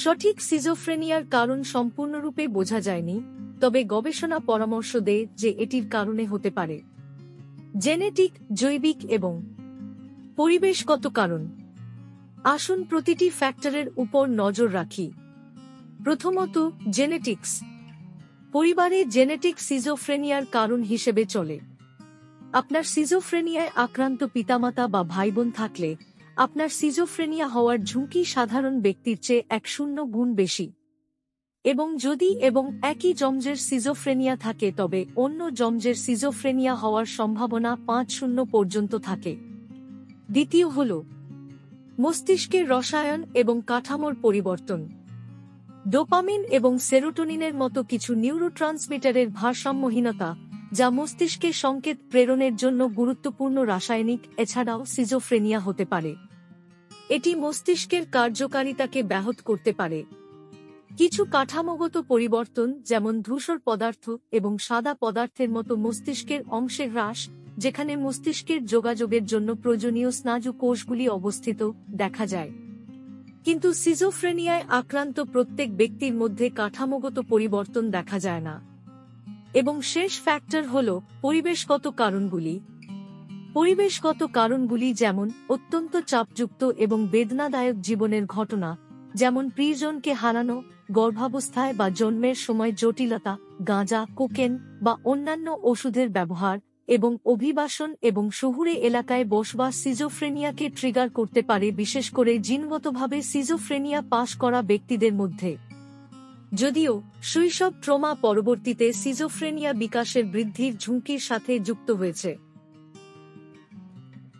সঠিক সিজোফ্রেনিয়ার কারণ সম্পূর্ণরূপে বোঝা যায়নি, তবে গবেষণা পরামর্শ দেয় যে এটির কারণে হতে পারে জেনেটিক, জৈবিক এবং পরিবেশগত কারণ। আসুন প্রতিটি ফ্যাক্টরের উপর নজর রাখি। প্রথমত, জেনেটিক্স। পরিবারে জেনেটিক সিজোফ্রেনিয়ার কারণ হিসেবে চলে। আপনার সিজোফ্রেনিয়ায় আক্রান্ত পিতামাতা বা ভাইবোন থাকলে আপনার সিজোফ্রেনিয়া হওয়ার ঝুঁকি সাধারণ ব্যক্তির চেয়ে 100 গুণ বেশি। এবং যদি একই জমজের সিজোফ্রেনিয়া থাকে তবে অন্য জমজের সিজোফ্রেনিয়া হওয়ার সম্ভাবনা 50 পর্যন্ত থাকে। দ্বিতীয় হল মস্তিষ্কের রসায়ন এবং কাঠামোর পরিবর্তন। ডোপামিন এবং সেরোটোনিনের মতো কিছু নিউরোট্রান্সমিটারের ভারসাম্যহীনতা, যা মস্তিষ্কে সংকেত প্রেরণের জন্য গুরুত্বপূর্ণ রাসায়নিক, এছাড়াও সিজোফ্রেনিয়া হতে পারে। এটি মস্তিষ্কের কার্যকারিতাকে ব্যাহত করতে পারে। কিছু কাঠামোগত পরিবর্তন, যেমন ধূসর পদার্থ এবং সাদা পদার্থের মতো মস্তিষ্কের অংশের হ্রাস, যেখানে মস্তিষ্কের যোগাযোগের জন্য প্রয়োজনীয় স্নায়ু কোষগুলি অবস্থিত, দেখা যায়। কিন্তু সিজোফ্রেনিয়ায় আক্রান্ত প্রত্যেক ব্যক্তির মধ্যে কাঠামোগত পরিবর্তন দেখা যায় না। এবং শেষ ফ্যাক্টর হল পরিবেশগত কারণগুলি। পরিবেশগত কারণগুলি যেমন অত্যন্ত চাপযুক্ত এবং বেদনাদায়ক জীবনের ঘটনা, যেমন প্রিয়জনকে হারানো, গর্ভাবস্থায় বা জন্মের সময় জটিলতা, গাঁজা, কোকেন বা অন্যান্য ওষুধের ব্যবহার, এবং অভিবাসন এবং শহুরে এলাকায় বসবাস সিজোফ্রেনিয়াকে ট্রিগার করতে পারে, বিশেষ করে জিনগতভাবে সিজোফ্রেনিয়া পাস করা ব্যক্তিদের মধ্যে। যদিও শৈশব ট্রমা পরবর্তীতে সিজোফ্রেনিয়া বিকাশের বৃদ্ধির ঝুঁকির সাথে যুক্ত হয়েছে।